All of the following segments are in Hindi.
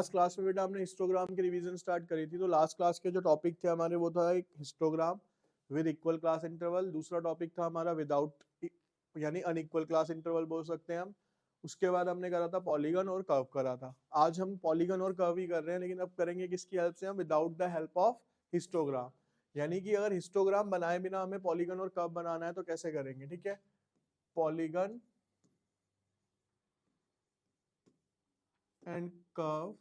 लास्ट क्लास में बेटा हमने हिस्टोग्राम की रिवीजन स्टार्ट करी थी। तो लास्ट क्लास के जो टॉपिक थे हमारे वो था एक histogram with equal class interval, दूसरा टॉपिक था हमारा विदाउट यानी अनइक्वल क्लास इंटरवल बोल सकते हैं हम। उसके बाद हमने करा था पॉलीगन और कर्व करा था। आज हम पॉलीगन और कर्व ही कर रहे हैं, लेकिन अब करेंगे किसकी हेल्प से हम, without the help of histogram. यानी कि अगर हिस्टोग्राम बनाए बिना हमें पॉलीगन और कर्व बनाना है तो कैसे करेंगे, ठीक है। Polygon and curve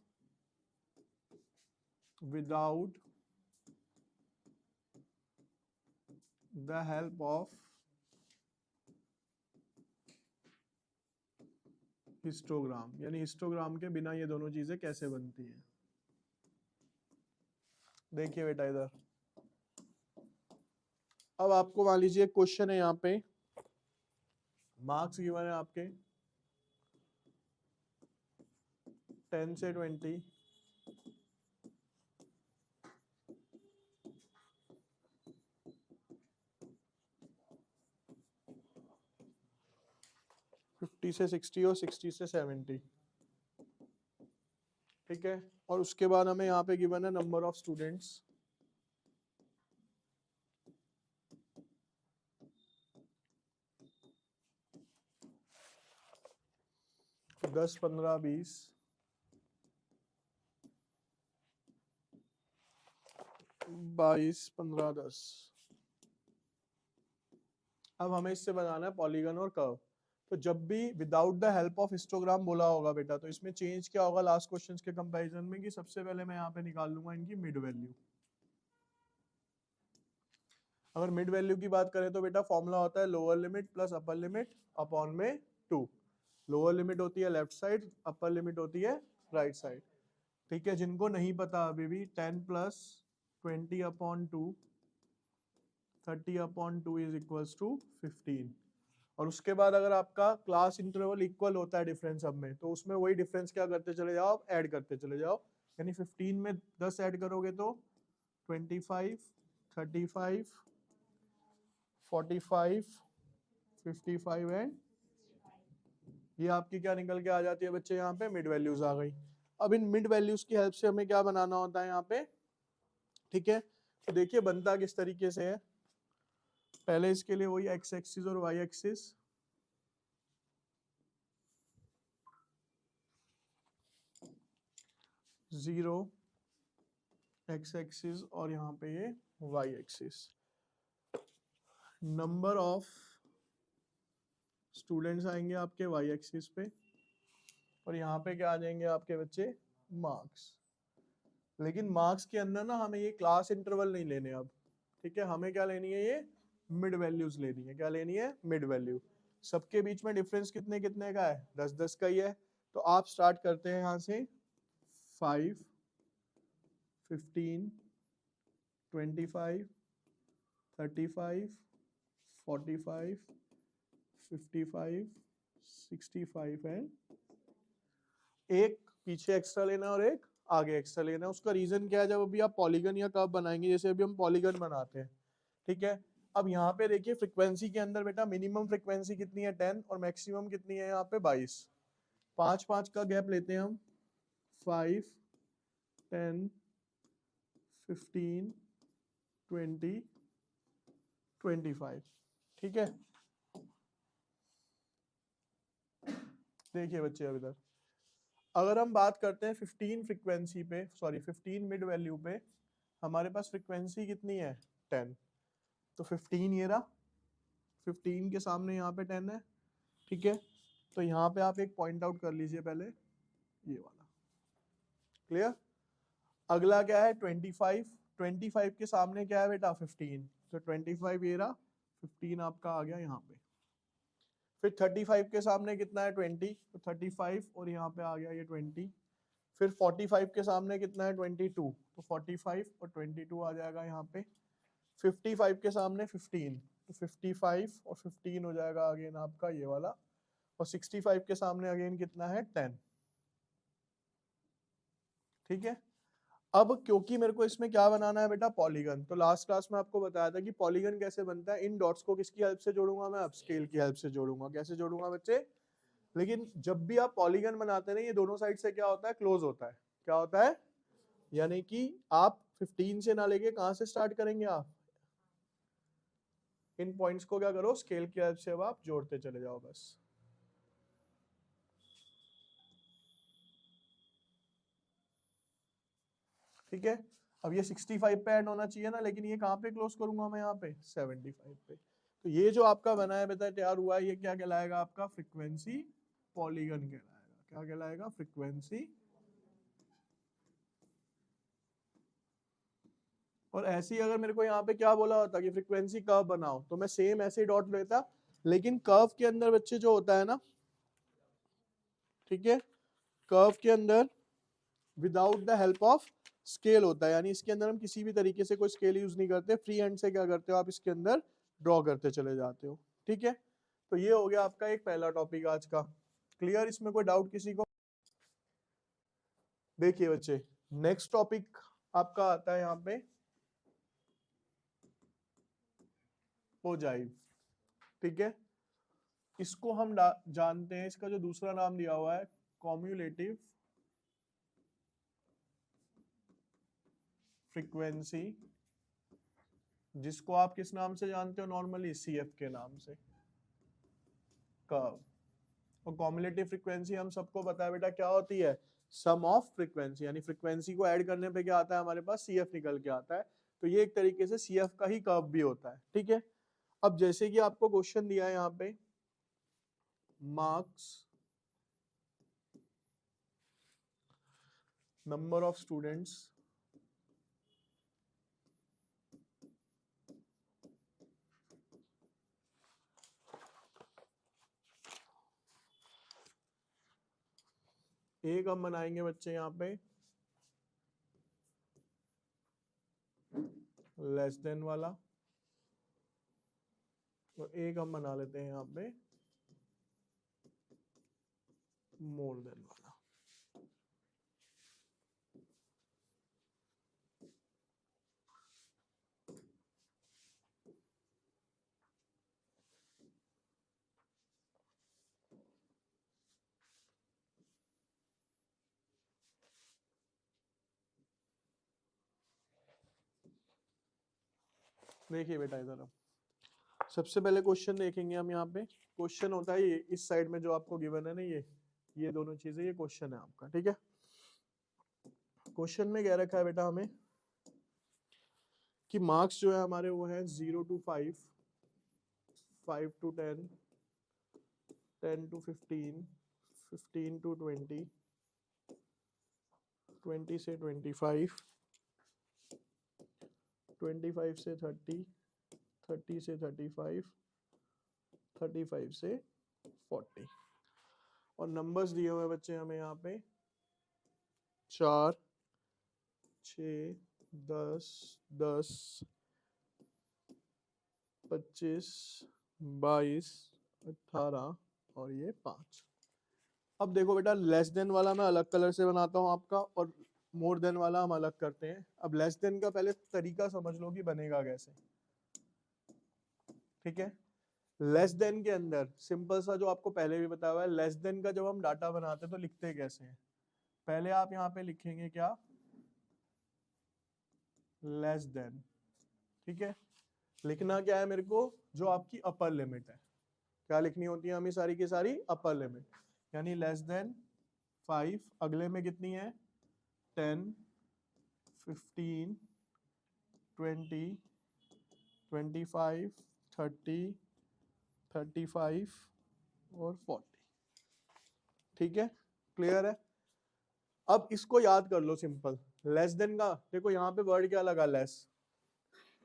without the help of histogram, यानी हिस्टोग्राम के बिना ये दोनों चीजें कैसे बनती हैं। देखिए बेटा इधर, अब आपको मान लीजिए क्वेश्चन है, यहाँ पे मार्क्स गिवन है आपके 10 से 20, 50 से 60 और 60 से 70, ठीक है। और उसके बाद हमें यहाँ पे गिवन है नंबर ऑफ स्टूडेंट्स 10, 15, 20, 22, 15, 10। अब हमें इससे बनाना है पॉलीगन और कर्व। तो जब भी without the help of histogram बोला होगा बेटा, तो इसमें चेंज क्या होगा लास्ट क्वेश्चंस के कंपैरिजन में, कि सबसे पहले मैं यहाँ पे निकाल लूंगा इनकी मिड वैल्यू। अगर मिड वैल्यू की बात करें तो बेटा फॉर्मूला होता है lower limit plus upper limit upon में 2। लोअर लिमिट होती है लेफ्ट साइड, अपर लिमिट होती है राइट साइड, ठीक है। जिनको नहीं पता अभी भी 10 plus 20 upon 2, 30 upon 2 is equals to 15। और उसके बाद अगर आपका क्लास इंटरवल इक्वल होता है डिफरेंस सब में, तो उसमें वही डिफरेंस क्या करते चले जाओ, आप ऐड करते चले जाओ। यानी 15 में 10 ऐड करोगे तो 25, 35, 45, 55 एंड ये आपकी क्या निकल के आ जाती है बच्चे, यहाँ पे मिड वैल्यूज आ गई। अब इन मिड वैल्यूज की हेल्प से हमें क्या बनाना होता है यहाँ पे, ठीक है। तो देखिए बनता किस तरीके से है। पहले इसके लिए वही एक्स एक्सिस और y axis, zero x axis और यहाँ पे ये y axis. Number of students आएंगे आपके वाई एक्सिस पे, और यहाँ पे क्या आ जाएंगे आपके बच्चे, मार्क्स। लेकिन मार्क्स के अंदर ना हमें ये क्लास इंटरवल नहीं लेने अब, ठीक है। हमें क्या लेनी है, ये मिड वैल्यूज लेनी है। क्या लेनी है, मिड वैल्यू। सबके बीच में डिफरेंस कितने कितने का है, 10 10 का ही है। तो आप स्टार्ट करते हैं यहाँ से 5, 15, 25, 35, 45, 55, 65 एंड एक पीछे एक्स्ट्रा लेना और एक आगे एक्स्ट्रा लेना। उसका रीजन क्या है, जब अभी आप पॉलीगन या कर्व बनाएंगे, जैसे अभी हम पॉलीगन बनाते हैं, ठीक है। अब यहाँ पे देखिए फ्रीक्वेंसी के अंदर बेटा मिनिमम फ्रीक्वेंसी कितनी है 10 और मैक्सिमम कितनी है यहाँ पे 22। 5 5 का गैप लेते हैं हम, 5, 10, 15, 20, 25, ठीक है। देखिए बच्चे अब इधर अगर हम बात करते हैं 15 फ्रीक्वेंसी पे, सॉरी 15 मिड वैल्यू पे, हमारे पास फ्रीक्वेंसी कितनी है 10। तो 15 ये रहा, 15 के सामने यहाँ पे 10 है, ठीक है। तो यहाँ पे आप एक पॉइंट आउट कर लीजिए पहले, ये वाला, क्लियर। अगला क्या है 25, 25 के सामने क्या है बेटा 15, तो 25 ये रहा, 15 आपका आ गया यहाँ पे। फिर 35 के सामने कितना है 20, तो 35 और यहाँ पे आ गया ये 20। फिर 45 के सामने कितना है 22, तो 45 और 22 आ जाएगा यहाँ पे। 55 के सामने 15, तो 55 और 15 हो जाएगा अगेन आपका ये वाला। और 65 के सामने अगेन कितना है 10, ठीक है। अब क्योंकि मेरे को इसमें क्या बनाना है बेटा, पॉलीगन, तो लास्ट क्लास में आपको बताया था कि पॉलीगन कैसे बनता है। इन डॉट्स को किसकी हेल्प से जोड़ूंगा मैं, अब स्केल की हेल्प से जोड़ूंगा। कैसे जोड़ूंगा बच्चे, लेकिन जब भी आप पॉलीगन बनाते हैं ये दोनों साइड से क्या होता है, क्लोज होता है, क्या होता है, यानी कि आप 15 से ना लेके कहां से स्टार्ट करेंगे, आप इन पॉइंट्स को क्या करो, स्केल की हेल्प से अब आप जोड़ते चले जाओ बस। ठीक है, अब ये 65 पे एंड होना चाहिए ना, लेकिन ये कहाँ पे क्लोज करूंगा मैं, यहाँ पे 75 पे। तो ये जो आपका बना है बेटा, तैयार हुआ है, ये क्या कहलाएगा आपका, फ्रीक्वेंसी पॉलीगन कहलाएगा। क्या कहलाएगा, फ्रीक्वेंसी। और ऐसे ही अगर मेरे को यहाँ पे क्या बोला होता कि फ्रीक्वेंसी कर्व बनाओ, तो मैं सेम ऐसे डॉट लेता, लेकिन कर्व के अंदर बच्चे जो होता है ना, ठीक है, कर्व के अंदर without the help of scale होता है, यानी इसके अंदर हम किसी भी तरीके से कोई स्केल यूज नहीं करते, फ्री हैंड से क्या करते हो आप, इसके अंदर ड्रॉ करते चले जाते हो। ठीक है, तो ये हो गया आपका एक पहला टॉपिक आज का। क्लियर, इसमें कोई डाउट किसी को? देखिए बच्चे, नेक्स्ट टॉपिक आपका आता है यहाँ पे ओजाइव। ठीक है, इसको हम जानते हैं, इसका जो दूसरा नाम दिया हुआ है कॉम्युलेटिव फ्रीक्वेंसी, जिसको आप किस नाम से जानते हो नॉर्मली, सीएफ के नाम से, कर्व। और कॉम्युलेटिव फ्रीक्वेंसी हम सबको पता है बेटा क्या होती है, सम ऑफ फ्रीक्वेंसी, यानी फ्रीक्वेंसी को ऐड करने पे क्या आता है हमारे पास, सीएफ निकल के आता है। तो ये एक तरीके से सीएफ का ही कर्व भी होता है। ठीक है, अब जैसे कि आपको क्वेश्चन दिया है यहाँ पे, मार्क्स, नंबर ऑफ स्टूडेंट्स, एक हम बनाएंगे बच्चे यहाँ पे लेस देन वाला, तो एक हम बना लेते हैं यहाँ पे मोर देन वाला। देखिए बेटा इधर हम सबसे पहले क्वेश्चन देखेंगे हम। यहाँ पे क्वेश्चन होता है ये, इस साइड में जो आपको गिवन है ना, ये दोनों चीजें, ये क्वेश्चन है आपका। ठीक है, क्वेश्चन में क्या रखा है बेटा हमें कि मार्क्स जो है हमारे वो है 0 to 5, 5 to 10, 10 to 15, 15 to 20, 20 से 25, 25 से 30, 30 से 35, 35 से 40। और नंबर्स दिए हुए बच्चे हमें यहाँ पे 4, 6, 10, 10, 25, 22, 18 और ये 5। अब देखो बेटा, लेस देन वाला मैं अलग कलर से बनाता हूँ आपका, और मोर देन वाला हम अलग करते हैं। अब लेस देन का पहले तरीका समझ लो कि बनेगा कैसे। ठीक है, लेस देन के अंदर सिंपल सा जो आपको पहले भी बताया हुआ है, लेस देन का जब हम डाटा बनाते हैं तो लिखते कैसे हैं, पहले आप यहाँ पे लिखेंगे क्या, लेस देन। ठीक है, लिखना क्या है मेरे को, जो आपकी अपर लिमिट है, क्या लिखनी होती है हमें, सारी की सारी अपर लिमिट, यानी लेस देन 5, अगले में कितनी है 10, 15, 20, 25, 30, 35 और 40। ठीक है, क्लियर है। अब इसको याद कर लो सिंपल, लेस देन का देखो यहाँ पे वर्ड क्या लगा, लेस।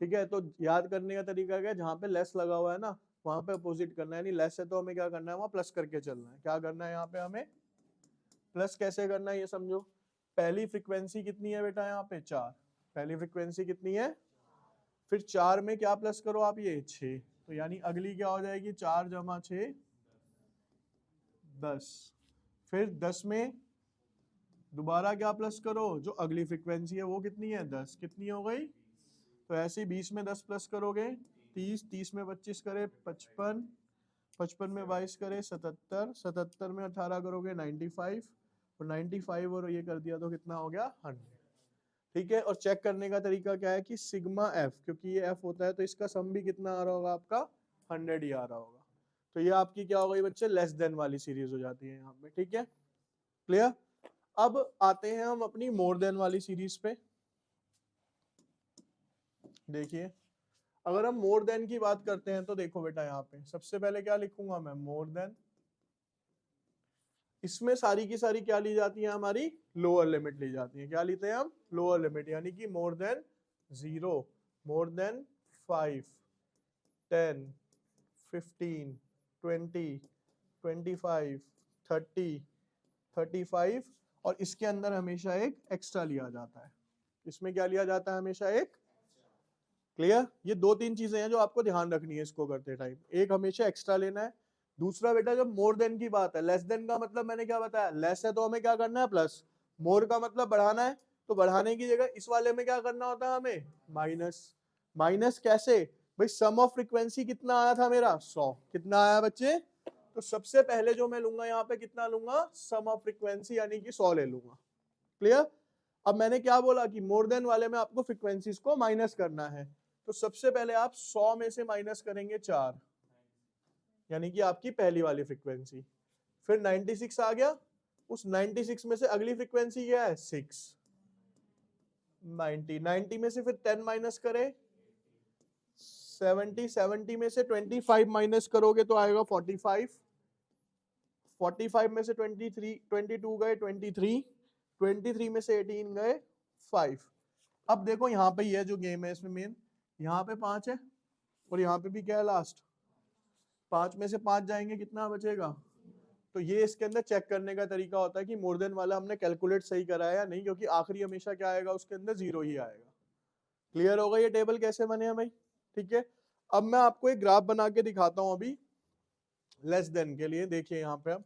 ठीक है, तो याद करने का तरीका क्या है, जहाँ पे लेस लगा हुआ है ना वहां पे अपोजिट करना है, यानी लेस है तो हमें क्या करना है, वहां प्लस करके चलना है। क्या करना है यहाँ पे हमें, प्लस कैसे करना है ये समझो। पहली फ्रीक्वेंसी कितनी है बेटा, यहाँ पे 4, पहली फ्रीक्वेंसी कितनी है, फिर 4 में क्या प्लस करो आप, ये 6, तो यानी अगली क्या हो जाएगी, 4 जमा 6 10, फिर 10 में दोबारा क्या प्लस करो, जो अगली फ्रीक्वेंसी है वो कितनी है 10, कितनी हो गई, तो ऐसे 20 में 10 प्लस करोगे 30, 30 में 25 करे 55, 55 में 22 करे 77, 77 में 18 करोगे 95, और 95 और ये कर दिया तो कितना हो गया 100। ठीक है, और चेक करने का तरीका क्या है कि सिग्मा एफ, क्योंकि ये एफ होता है तो इसका सम भी कितना आ रहा होगा आपका 100 ही आ रहा होगा। तो ये आपकी क्या हो गई बच्चे, लेस देन वाली सीरीज हो जाती है यहाँ पे। ठीक है, क्लियर। अब आते हैं हम अपनी मोर देन वाली सीरीज पे। देखिए अगर हम मोर देन की बात करते हैं तो देखो बेटा यहाँ पे सबसे पहले क्या लिखूंगा मैं, मोर देन। इसमें सारी की सारी क्या ली जाती है, हमारी लोअर लिमिट ली जाती है। क्या लेते हैं हम, लोअर लिमिट, यानी कि मोर देन 0, मोर देन 5, 10, 15, 20, 25, 30, 35, और इसके अंदर हमेशा एक एक्स्ट्रा लिया जाता है। इसमें क्या लिया जाता है, हमेशा एक। क्लियर। ये दो तीन चीजें हैं जो आपको ध्यान रखनी है इसको करते टाइम। एक हमेशा एक्स्ट्रा लेना है। दूसरा बेटा जब मोर देन की बात है, लेस देन का मतलब मैंने क्या बताया, लेस है तो हमें क्या करना है प्लस, मोर का मतलब बढ़ाना है तो बढ़ाने की जगह इस वाले में क्या करना होता है हमें, माइनस। माइनस कैसे भाई, सम ऑफ फ्रीक्वेंसी कितना आया था मेरा 100, कितना आया बच्चे, तो सबसे पहले जो मैं लूंगा यहाँ पे कितना लूंगा, सम ऑफ फ्रीक्वेंसी यानी कि 100 ले लूंगा। क्लियर। अब मैंने क्या बोला कि मोर देन वाले में आपको फ्रीक्वेंसीज को माइनस करना है, तो सबसे पहले आप 100 में से माइनस करेंगे 4, यानी कि आपकी पहली वाली फ्रीक्वेंसी। फिर 96 आ गया, उस 96 में से अगली फ्रीक्वेंसी क्या है 6, 90, 90 में से फिर 10 माइनस करें 70, 70 में से 25 माइनस करोगे तो आएगा 45, 45 में से 23, 22 गए 23, 23 में से 18 गए 5। अब देखो यहाँ पे ये जो गेम है इसमें मेन, यहाँ पे 5 है और यहाँ पे भी क्या है लास्ट 5, में से 5 जाएंगे कितना बचेगा। तो ये इसके अंदर चेक करने का तरीका होता है कि मोर देन वाला हमने कैलकुलेट सही करा है या नहीं, क्योंकि आखिरी हमेशा क्या आएगा उसके अंदर 0 ही आएगा। क्लियर होगा ये टेबल कैसे बने हैं भाई। ठीक है, अब मैं आपको एक ग्राफ बना के दिखाता हूं अभी लेस देन के लिए। देखिए यहाँ पे अब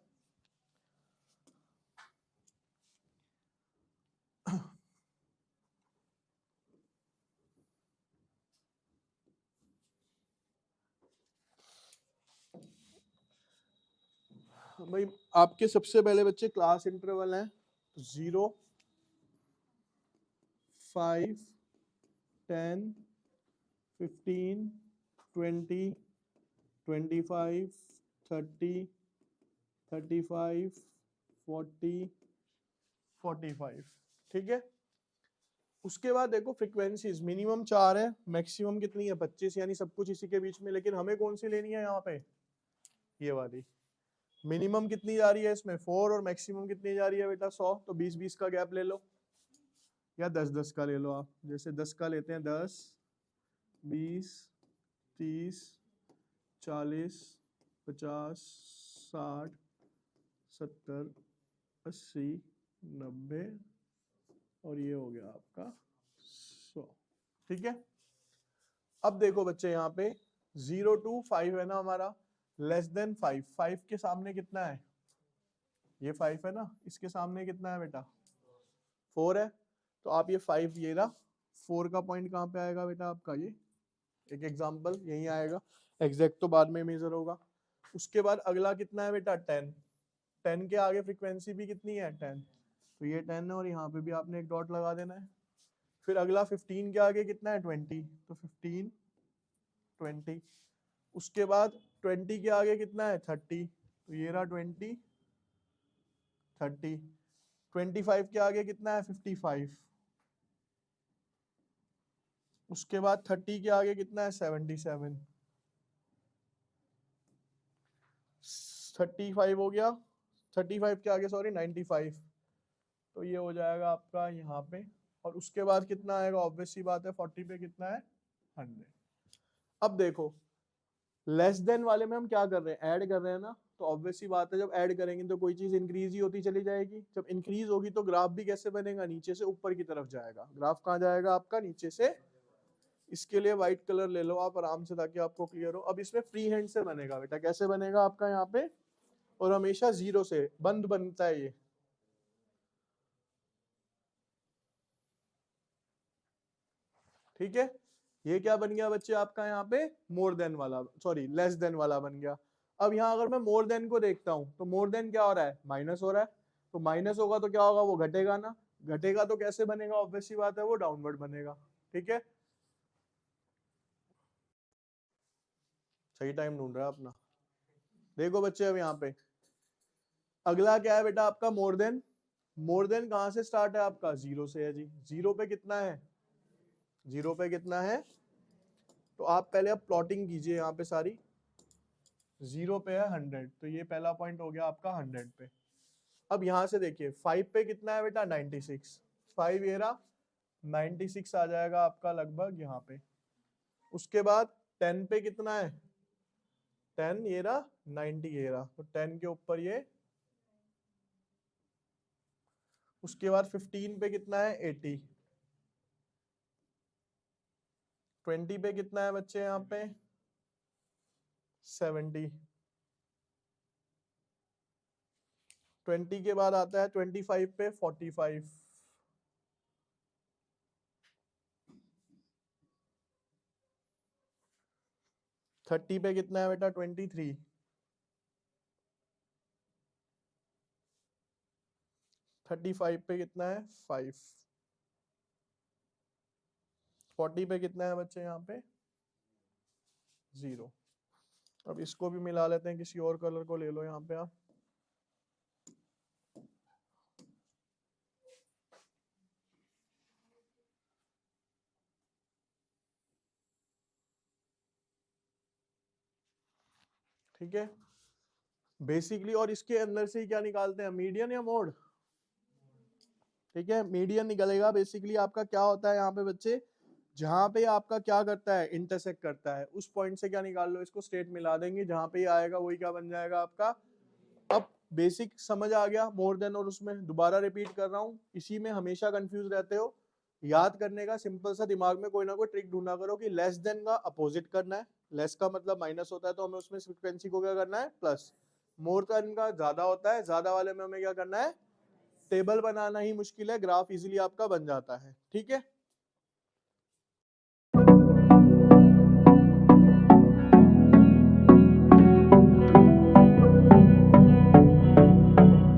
भाई आपके सबसे पहले बच्चे क्लास इंटरवल है 0, 5, 10, 15, 20, 25, 30, 35, 40, 45। ठीक है, उसके बाद देखो फ्रीक्वेंसीज मिनिमम 4 है, मैक्सिमम कितनी है 25, यानी सब कुछ इसी के बीच में। लेकिन हमें कौन सी लेनी है यहाँ पे, ये वाली। मिनिमम कितनी जा रही है इसमें 4 और मैक्सिमम कितनी जा रही है बेटा 100, तो 20-20 का गैप ले लो या 10-10 का ले लो आप। जैसे 10 का लेते हैं, 10, 20, 30, 40, 50, 60, 70, 80, 90 और ये हो गया आपका 100। ठीक है, अब देखो बच्चे यहाँ पे 0 to 5 है ना हमारा, लेस देन 5, 5 के सामने कितना है, ये 5 है ना, इसके सामने कितना है बेटा 4 है। तो आप ये 5 ये रहा, 4 का पॉइंट कहाँ पे आएगा बेटा आपका, ये एक एग्जांपल यहीं आएगा, एग्जैक्ट तो बाद में मेजर होगा। उसके बाद अगला कितना है बेटा 10, 10 के आगे फ्रीक्वेंसी भी कितनी है 10, तो ये 10 है और यहाँ पे भी आपने एक डॉट लगा देना है। फिर अगला 15 के आगे कितना है 20, तो 15, 20। उसके बाद 20 के आगे कितना है 30, तो ये रहा 20, 30। 25 के आगे कितना है 55। उसके बाद 30 के आगे कितना है 77। 35 हो गया, 35 के आगे सॉरी 95, तो ये हो जाएगा आपका यहाँ पे। और उसके बाद कितना आएगा, ऑब्वियस सी बात है 40 पे कितना है 100। अब देखो लेस देन वाले में हम क्या कर रहे हैं, ऐड कर रहे हैं ना, तो ऑब्वियस सी बात है जब ऐड करेंगे तो कोई चीज इंक्रीज ही होती चली जाएगी। जब इंक्रीज होगी तो ग्राफ भी कैसे बनेगा, नीचे से ऊपर की तरफ जाएगा। ग्राफ कहाँ जाएगा आपका, नीचे से। इसके लिए व्हाइट कलर ले लो आप आराम से ताकि आपको क्लियर हो। अब इसमें फ्री हैंड से बनेगा बेटा, कैसे बनेगा आपका यहाँ पे, और हमेशा 0 से बंद बनता है ये। ठीक है, ये क्या बन गया बच्चे आपका यहाँ पे मोर देन वाला, सॉरी लेस देन वाला बन गया। अब यहाँ अगर मैं मोर देन को देखता हूँ तो मोर देन क्या हो रहा है, माइनस हो रहा है। तो माइनस होगा तो क्या होगा, वो घटेगा ना, घटेगा तो कैसे बनेगा, ऑब्वियस सी बात है वो डाउनवर्ड बनेगा। ठीक है, सही टाइम ढूंढ रहा है अपना। देखो बच्चे अब यहाँ पे अगला क्या है बेटा आपका, मोर देन। मोर देन कहां से स्टार्ट है आपका, जीरो से है जी। जीरो पे कितना है, जीरो पे कितना है, तो आप पहले अब प्लॉटिंग कीजिए यहाँ पे सारी। जीरो पे है 100, तो ये पहला पॉइंट हो गया आपका 100 पे। अब यहां से देखिए 5 पे कितना है बेटा 96, 5 ये रहा 96 आ जाएगा आपका लगभग यहाँ पे। उसके बाद 10 पे कितना है, 10 ये रहा 90 ये रहा, तो 10 के ऊपर ये। उसके बाद 15 पे कितना है 80, 20 पे कितना है बच्चे यहाँ पे 70, 20 के बाद आता है 25 पे 45, 30 पे कितना है बेटा 23, 35 पे कितना है 5, 40 पे कितना है बच्चे यहाँ पे 0। अब इसको भी मिला लेते हैं, किसी और कलर को ले लो यहाँ पे आप। ठीक है बेसिकली, और इसके अंदर से ही क्या निकालते हैं, मीडियन या मोड। ठीक है मीडियन निकलेगा। बेसिकली आपका क्या होता है यहाँ पे बच्चे, जहां पे आपका क्या करता है इंटरसेक्ट करता है, उस पॉइंट से क्या निकाल लो, इसको स्टेट मिला देंगे, जहां पे आएगा वही क्या बन जाएगा आपका। अब बेसिक समझ आ गया मोर देन, और उसमें दोबारा रिपीट कर रहा हूँ, इसी में हमेशा कंफ्यूज रहते हो। याद करने का सिंपल सा, दिमाग में कोई ना कोई ट्रिक ढूंढा करो कि लेस देन का अपोजिट करना है, लेस का मतलब माइनस होता है तो हमें उसमें फ्रीक्वेंसी को क्या करना है प्लस, मोर देन का ज्यादा होता है, ज्यादा वाले में हमें क्या करना है, टेबल बनाना ही मुश्किल है, ग्राफ इजीली आपका बन जाता है। ठीक है